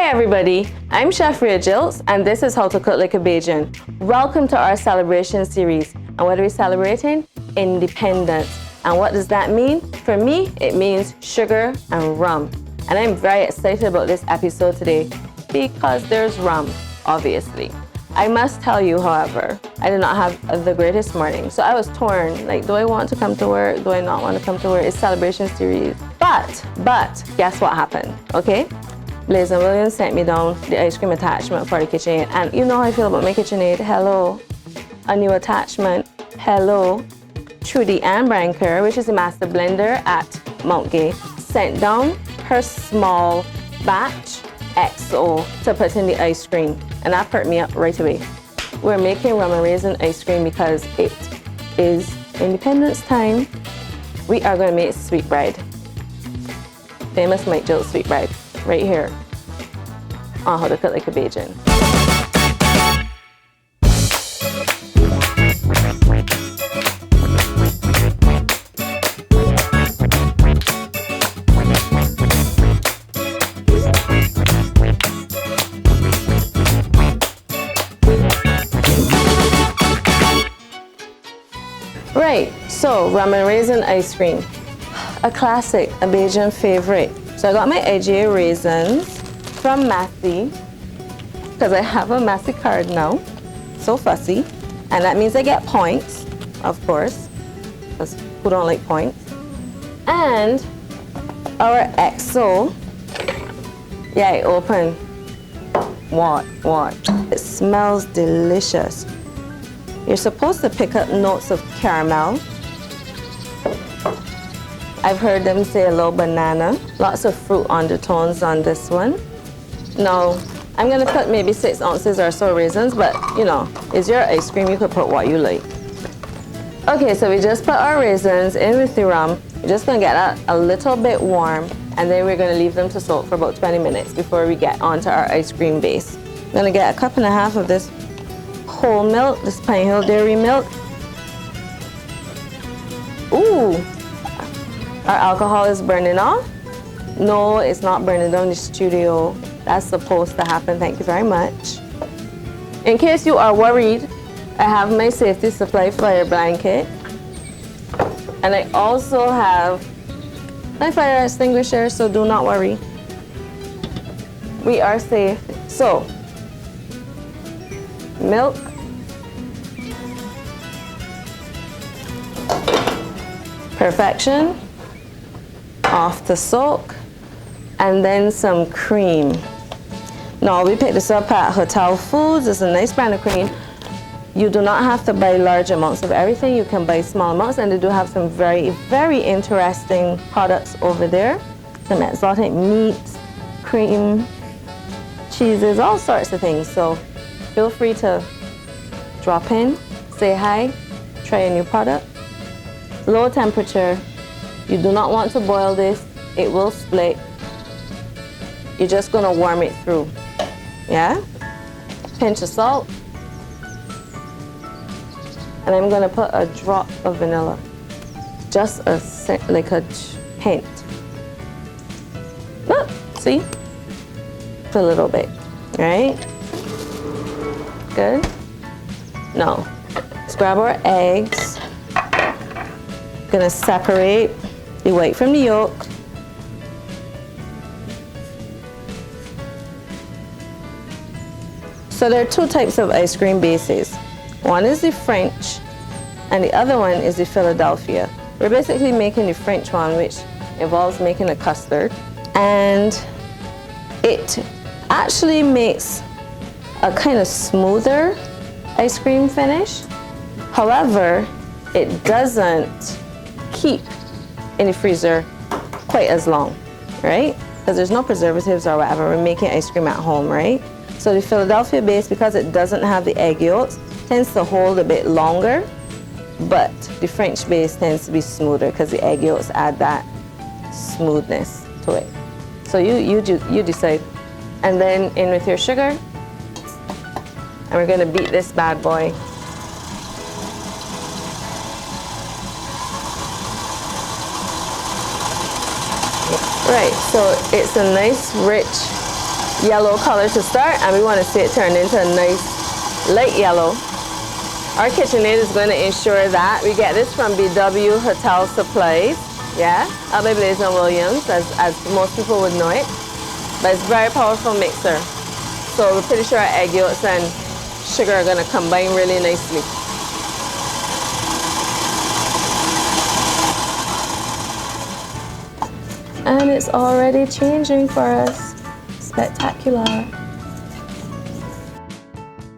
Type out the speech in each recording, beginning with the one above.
everybody, I'm Chef Rhea and this is How to Cook Like a Bajan. Welcome to our celebration series. And what are we celebrating? Independence. And what does that mean? For me, it means sugar and rum. And I'm very excited about this episode today because there's rum, obviously. I must tell you, however, I did not have the greatest morning. So I was torn, like, do I want to come to work? Do I not want to come to work? It's celebration series. But, guess what happened, okay? Liz and William sent me down the ice cream attachment for the KitchenAid. And you know how I feel about my KitchenAid. Hello. A new attachment. Hello. Trudy Ann Branker, which is a master blender at Mount Gay, sent down her small batch XO to put in the ice cream. And that perked me up right away. We're making rum and raisin ice cream because it is Independence time. We are going to make sweetbread. Famous Mike Jill sweetbread. Right here on How to Cook Like a Bajan. Right, so rum and raisin ice cream. A classic, a Bajan favorite. So I got my AGA raisins from Massy, because I have a Massy Card now. So fussy. And that means I get points, of course, because who don't like points? And our XO, yeah, it opened. What? It smells delicious. You're supposed to pick up notes of caramel. I've heard them say a little banana. Lots of fruit undertones on this one. Now, I'm gonna put maybe 6 ounces or so raisins, but you know, it's your ice cream, you could put what you like. Okay, so we just put our raisins in with the rum. We're just gonna get that a little bit warm, and then we're gonna leave them to soak for about 20 minutes before we get onto our ice cream base. I'm gonna get 1.5 cups of this whole milk, this Pine Hill dairy milk. Ooh. Our alcohol is burning off. No, it's not burning down the studio. That's supposed to happen. Thank you very much. In case you are worried, I have my safety supply fire blanket. And I also have my fire extinguisher, so do not worry. We are safe. So, milk. Perfection. Off the soak, and then some cream. Now we picked this up at Hotel Foods. It's a nice brand of cream. You do not have to buy large amounts of everything. You can buy small amounts, and they do have some very, very interesting products over there. Some exotic meats, cream, cheeses, all sorts of things. So feel free to drop in, say hi, try a new product. Low temperature. You do not want to boil this, it will split. You're just gonna warm it through, yeah? Pinch of salt. And I'm gonna put a drop of vanilla. Just like a hint. Look, see? Just a little bit, right? Good? Now, let's grab our eggs. Gonna separate the white from the yolk. So there are 2 types of ice cream bases. One is the French, and the other one is the Philadelphia. We're basically making the French one, which involves making a custard. And it actually makes a kind of smoother ice cream finish. However, it doesn't keep in the freezer quite as long, right? Because there's no preservatives or whatever. We're making ice cream at home, right? So the Philadelphia base, because it doesn't have the egg yolks, tends to hold a bit longer, but the French base tends to be smoother because the egg yolks add that smoothness to it. So you decide. And then in with your sugar, and we're gonna beat this bad boy. Right, so it's a nice, rich yellow color to start, and we want to see it turn into a nice light yellow. Our KitchenAid is going to ensure that we get this from BW Hotel Supplies, yeah, up by Blaze and Williams, as most people would know it. But it's a very powerful mixer. So we're pretty sure our egg yolks and sugar are going to combine really nicely. And it's already changing for us. Spectacular.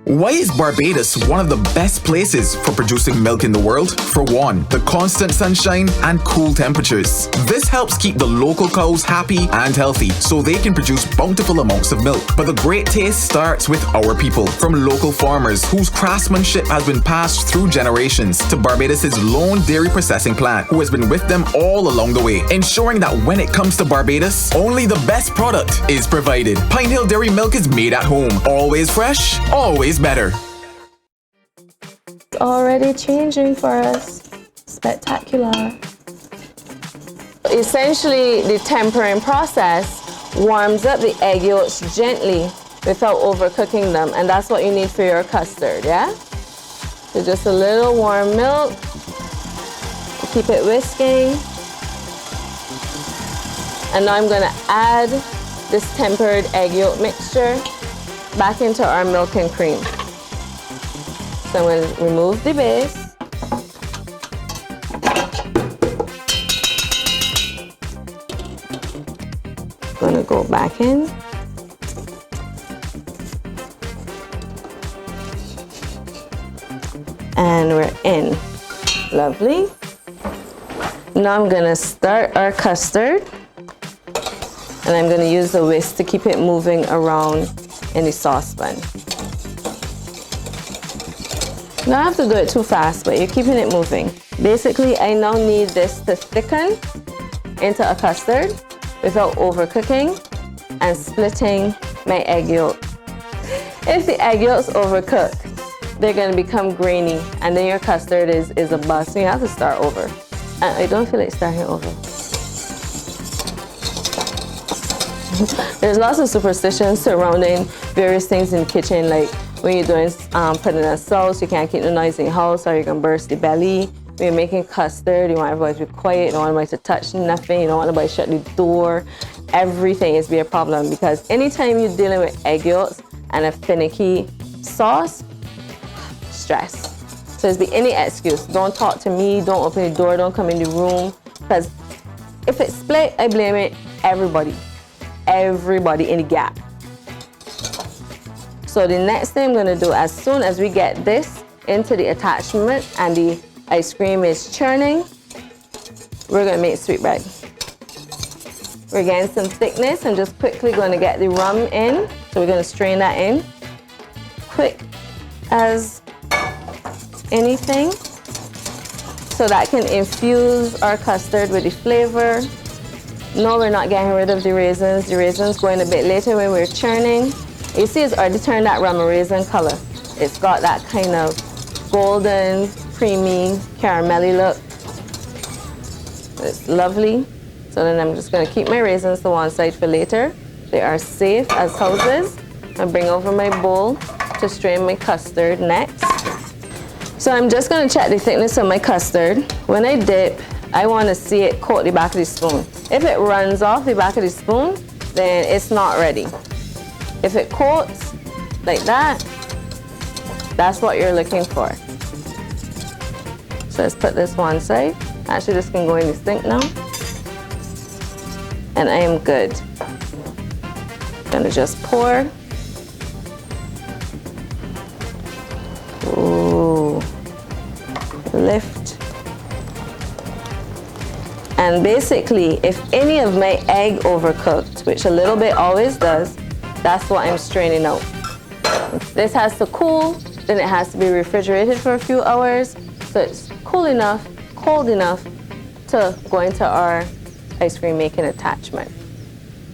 Why is Barbados one of the best places for producing milk in the world? For one, the constant sunshine and cool temperatures. This helps keep the local cows happy and healthy so they can produce bountiful amounts of milk. But the great taste starts with our people, from local farmers whose craftsmanship has been passed through generations to Barbados' lone dairy processing plant, who has been with them all along the way, ensuring that when it comes to Barbados, only the best product is provided. Pine Hill Dairy Milk is made at home. Always fresh, always better. Already changing for us. Spectacular. Essentially, the tempering process warms up the egg yolks gently without overcooking them, and that's what you need for your custard, yeah? So just a little warm milk. Keep it whisking. And now I'm going to add this tempered egg yolk mixture back into our milk and cream. So I'm going to remove the base. Going to go back in. And we're in. Lovely. Now I'm going to start our custard. And I'm going to use the whisk to keep it moving around in the saucepan. You don't have to do it too fast, but you're keeping it moving. Basically, I now need this to thicken into a custard without overcooking and splitting my egg yolk. If the egg yolks overcook, they're going to become grainy, and then your custard is a bust. So you have to start over. And I don't feel like starting over. There's lots of superstitions surrounding various things in the kitchen, like when you're doing putting a sauce, you can't keep the noise in your house or you're gonna burst the belly. When you're making custard, you want everybody to be quiet, you don't want anybody to touch nothing, you don't want anybody to shut the door. Everything is be a problem, because anytime you're dealing with egg yolks and a finicky sauce, stress. So there's be any excuse. Don't talk to me, don't open the door, don't come in the room, because if it's split, I blame it everybody in the gap. So the next thing I'm gonna do, as soon as we get this into the attachment and the ice cream is churning, we're gonna make sweetbread. We're getting some thickness. I'm just quickly gonna get the rum in. So we're gonna strain that in. Quick as anything. So that can infuse our custard with the flavor. No, we're not getting rid of the raisins. The raisins going a bit later when we're churning. You see it's already turned that rum raisin color. It's got that kind of golden, creamy, caramelly look. It's lovely. So then I'm just gonna keep my raisins to one side for later. They are safe as houses. I bring over my bowl to strain my custard next. So I'm just gonna check the thickness of my custard. When I dip, I wanna see it coat the back of the spoon. If it runs off the back of the spoon, then it's not ready. If it coats like that, that's what you're looking for. So let's put this one side. Actually, this can go in the sink now. And I am good. Gonna just pour. Ooh. Lift. And basically, if any of my egg overcooked, which a little bit always does, that's what I'm straining out. This has to cool, then it has to be refrigerated for a few hours, so it's cool enough, cold enough to go into our ice cream making attachment.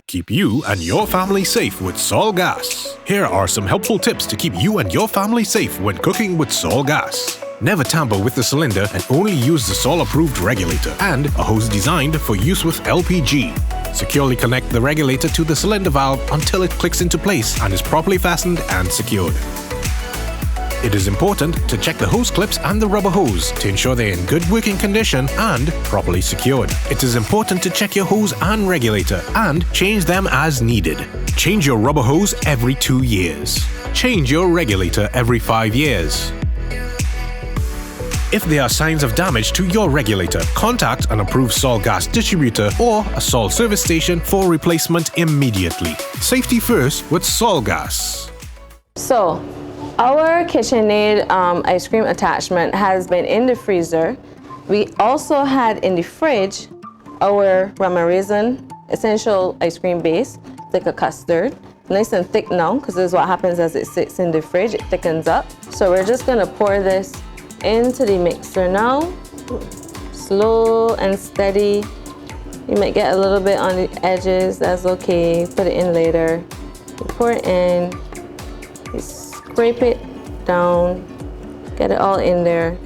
Keep you and your family safe with Sol Gas. Here are some helpful tips to keep you and your family safe when cooking with Sol Gas. Never tamper with the cylinder and only use the Sol approved regulator and a hose designed for use with LPG. Securely connect the regulator to the cylinder valve until it clicks into place and is properly fastened and secured. It is important to check the hose clips and the rubber hose to ensure they're in good working condition and properly secured. It is important to check your hose and regulator and change them as needed. Change your rubber hose every 2 years. Change your regulator every 5 years. If there are signs of damage to your regulator, contact an approved Sol gas distributor or a Sol service station for replacement immediately. Safety first with Sol gas. So, our KitchenAid ice cream attachment has been in the freezer. We also had in the fridge our Raisin essential ice cream base, like a custard. Nice and thick now, because this is what happens as it sits in the fridge, it thickens up. So we're just gonna pour this into the mixer now. Slow and steady. You might get a little bit on the edges, that's okay. Put it in later. You pour it in. You scrape it down. Get it all in there.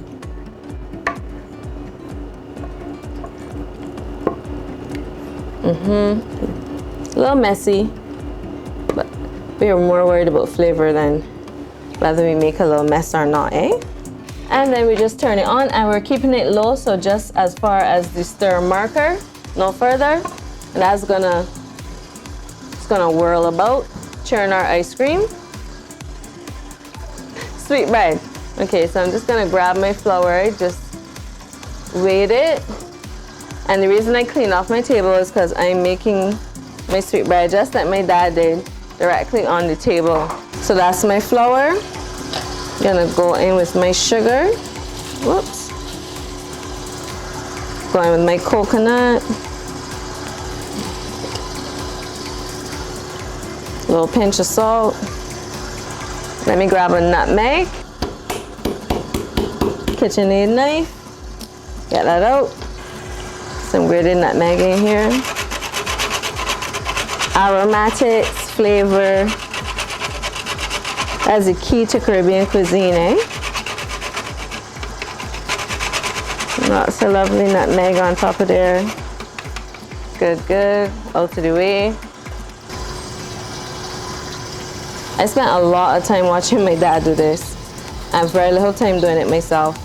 A little messy, but we are more worried about flavor than whether we make a little mess or not, eh? And then we just turn it on and we're keeping it low, so just as far as the stir marker, no further. And that's it's gonna whirl about, churn our ice cream. Sweetbread. Okay, so I'm just gonna grab my flour, just weight it. And the reason I clean off my table is because I'm making my sweetbread just like my dad did, directly on the table. So that's my flour. Gonna go in with my sugar. Whoops. Going with my coconut. A little pinch of salt. Let me grab a nutmeg. KitchenAid knife. Get that out. Some grated nutmeg in here. Aromatics, flavor. That's the key to Caribbean cuisine, eh? Lots of lovely nutmeg on top of there. Good, good. Out of the way. I spent a lot of time watching my dad do this. I have very little time doing it myself.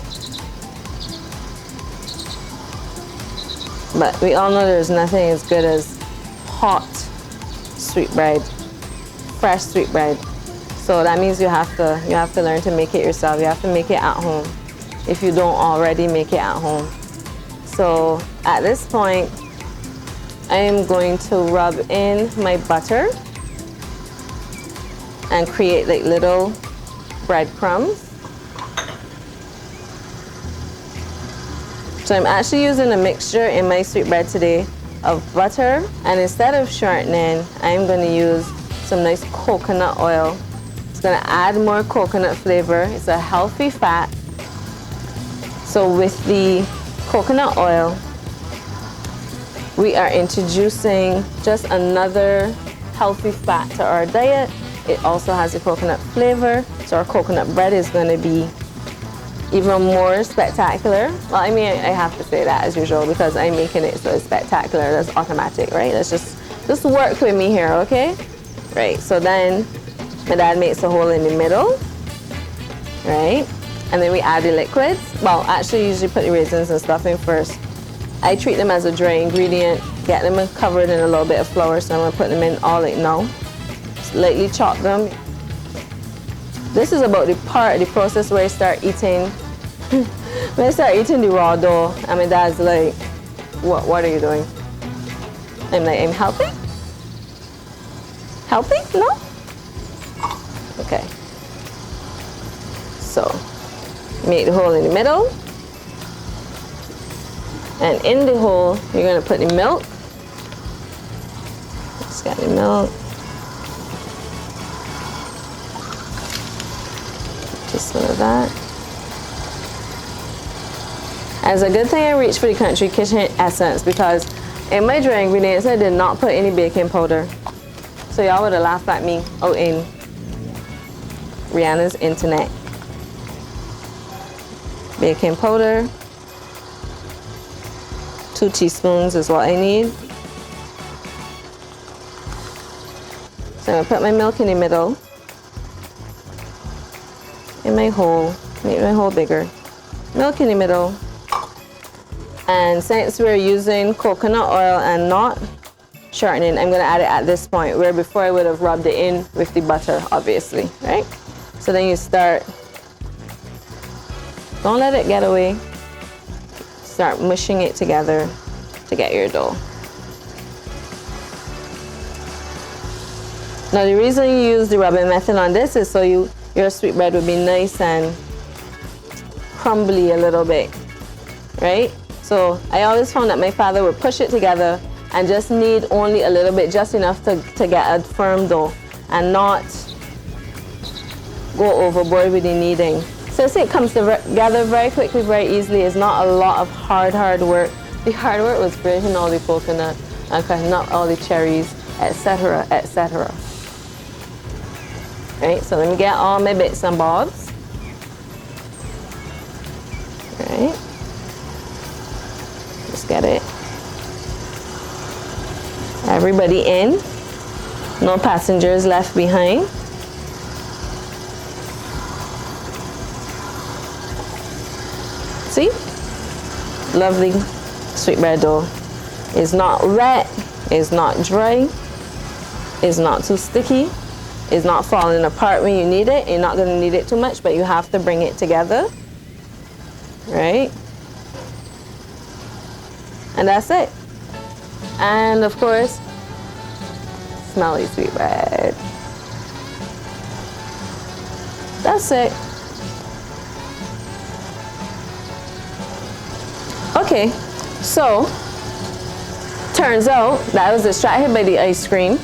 But we all know there's nothing as good as hot sweetbread, fresh sweetbread. So that means you have to learn to make it yourself. You have to make it at home if you don't already make it at home. So at this point, I am going to rub in my butter and create like little breadcrumbs. So I'm actually using a mixture in my sweetbread today of butter, and instead of shortening, I'm going to use some nice coconut oil. It's going to add more coconut flavor. It's a healthy fat. So with the coconut oil, we are introducing just another healthy fat to our diet. It also has a coconut flavor, so our coconut bread is going to be even more spectacular. Well, I mean, I have to say that as usual because I'm making it so it's spectacular. That's automatic, right? Let's just work with me here, okay? Right, so then my dad makes a hole in the middle, right? And then we add the liquids. Well, actually, usually put the raisins and stuff in first. I treat them as a dry ingredient, get them covered in a little bit of flour, so I'm gonna put them in all like now. Just lightly chop them. This is about the part of the process where I start eating, when I start eating the raw dough, and my dad's like, what are you doing? I'm like, I'm helping? Helping? No? Okay. So, make the hole in the middle. And in the hole, you're gonna put the milk. Just got the milk. Just some of that. And it's a good thing I reached for the country kitchen essence because in my dry ingredients, I did not put any baking powder. So y'all would have laughed at me out in Rihanna's internet. Baking powder. 2 teaspoons is what I need. So I'm gonna put my milk in the middle. In my hole, make my hole bigger. Milk in the middle. And since we're using coconut oil and not shortening, I'm gonna add it at this point, where before I would have rubbed it in with the butter, obviously, right? So then you start, don't let it get away. Start mushing it together to get your dough. Now the reason you use the rubbing method on this is so your sweetbread will be nice and crumbly a little bit, right? So I always found that my father would push it together and just knead only a little bit, just enough to get a firm dough and not go overboard with the kneading. So it comes together very quickly, very easily. It's not a lot of hard work. The hard work was grating all the coconut and cutting up all the cherries, etc., etc. Right, so let me get all my bits and bobs. Right, just get it. Everybody in, no passengers left behind. See? Lovely sweetbread dough. It's not wet, it's not dry, it's not too sticky, it's not falling apart when you knead it. You're not going to knead it too much, but you have to bring it together. Right? And that's it. And of course, smelly sweetbread. That's it. Okay, so turns out that I was distracted by the ice cream.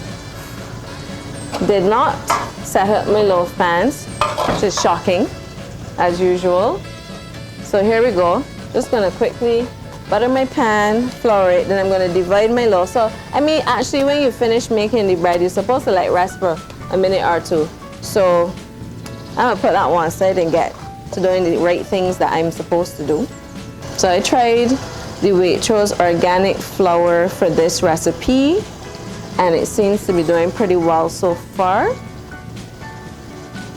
Did not set up my loaf pans, which is shocking, as usual. So here we go. Just gonna quickly butter my pan, flour it, then I'm gonna divide my loaf. So, I mean, actually, when you finish making the bread, you're supposed to like rest for a minute or two. So, I'm gonna put that one aside and get to doing the right things that I'm supposed to do. So I tried the Waitrose organic flour for this recipe, and it seems to be doing pretty well so far.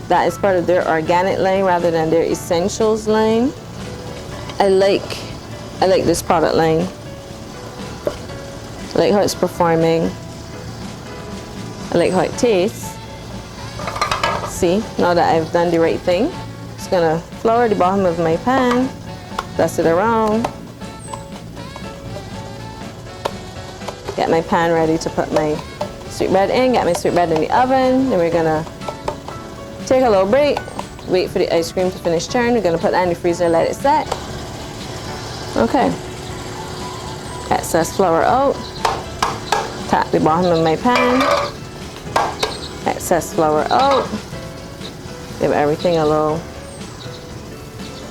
That is part of their organic line rather than their essentials line. I like this product line. I like how it's performing. I like how it tastes. See, now that I've done the right thing, just gonna flour the bottom of my pan, dust it around, get my pan ready to put my sweetbread in, get my sweetbread in the oven. Then we're gonna take a little break, wait for the ice cream to finish churning. We're gonna put that in the freezer, let it set. Okay. Excess flour out. Tap the bottom of my pan. Excess flour out. Give everything a little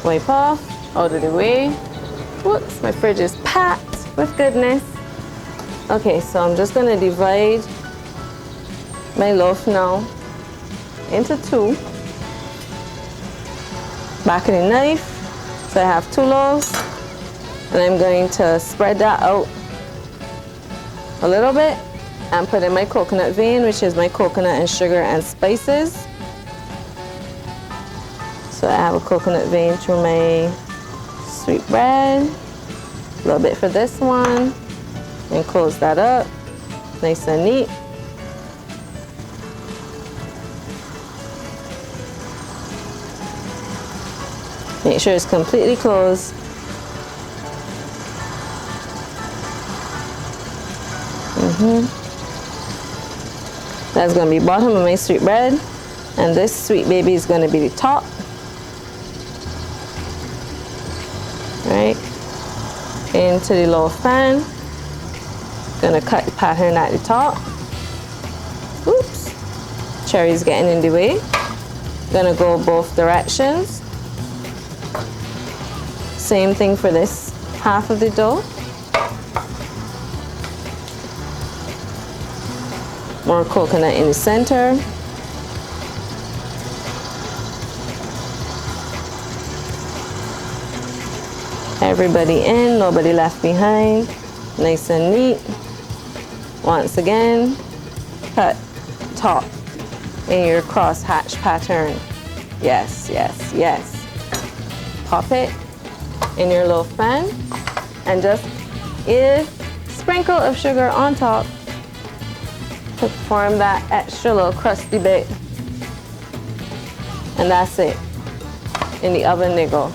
wipe off, out of the way. Whoops, my fridge is packed with goodness. Okay, so I'm just gonna divide my loaf now into two. Back of the knife. So I have two loaves. And I'm going to spread that out a little bit and put in my coconut vein, which is my coconut and sugar and spices. So I have a coconut vein through my sweetbread. A little bit for this one. And close that up. Nice and neat. Make sure it's completely closed. That's going to be bottom of my sweetbread, and this sweet baby is going to be the top. Right into the loaf pan. Going to cut the pattern at the top. Oops, cherry's getting in the way. Going to go both directions. Same thing for this half of the dough. More coconut in the center. Everybody in, nobody left behind. Nice and neat. Once again, cut top in your cross-hatch pattern. Yes, yes, yes. Pop it in your loaf pan and just a sprinkle of sugar on top to form that extra little crusty bit. And that's it. In the oven they go.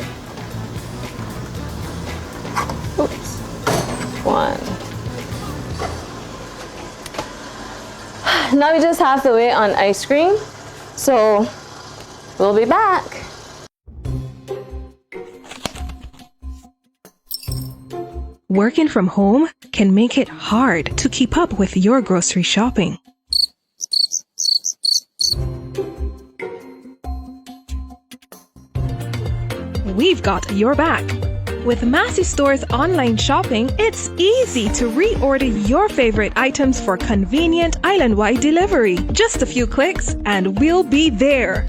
Oops. One. Now we just have to wait on ice cream. So we'll be back. Working from home can make it hard to keep up with your grocery shopping. We've got your back. With Massy Stores online shopping, it's easy to reorder your favorite items for convenient island-wide delivery. Just a few clicks and we'll be there.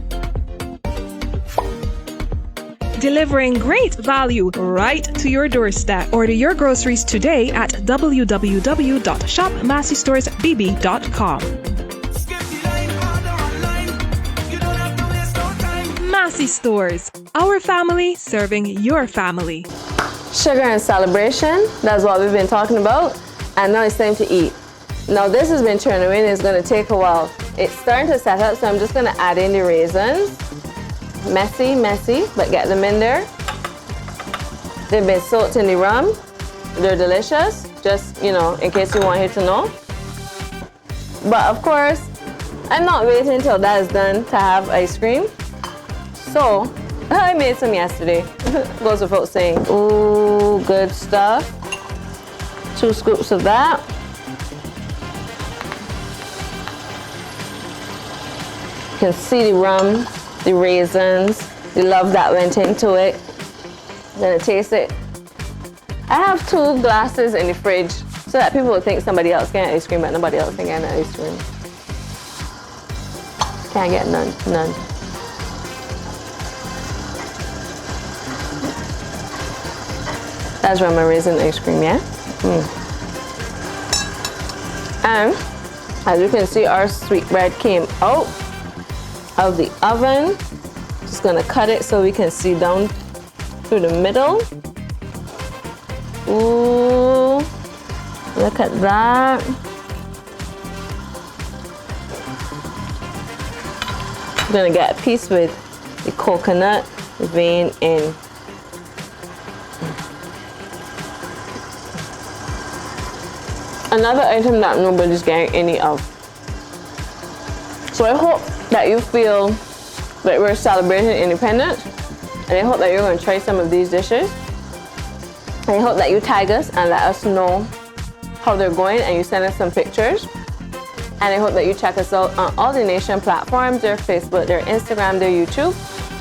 Delivering great value right to your doorstep. Order your groceries today at www.shopmassystoresbb.com. Massy Stores, our family serving your family. Sugar and celebration, that's what we've been talking about. And now it's time to eat. Now this has been churning in, it's gonna take a while. It's starting to set up, so I'm just gonna add in the raisins. Messy, but get them in there. They've been soaked in the rum. They're delicious, just, you know, in case you want you to know. But of course, I'm not waiting until that is done to have ice cream. So, I made some yesterday. Goes without saying. Ooh, good stuff. 2 scoops of that. You can see the rum, the raisins, the love that went into it. I'm gonna taste it. I have 2 glasses in the fridge so that people will think somebody else can get ice cream, but nobody else can get ice cream. Can't get none. That's Roma raisin ice cream, yeah? And as you can see, our sweetbread came out of the oven. Just gonna cut it so we can see down through the middle. Ooh, look at that. I'm gonna get a piece with the coconut vein in. Another item that nobody's getting any of. So I hope that you feel that we're celebrating independence, and I hope that you're going to try some of these dishes. And I hope that you tag us and let us know how they're going, and you send us some pictures. And I hope that you check us out on all the nation platforms, their Facebook, their Instagram, their YouTube,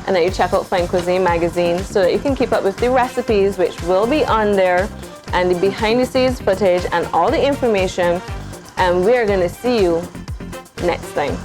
and that you check out Fine Cuisine magazine so that you can keep up with the recipes, which will be on there, and the behind the scenes footage and all the information. And we are going to see you next time.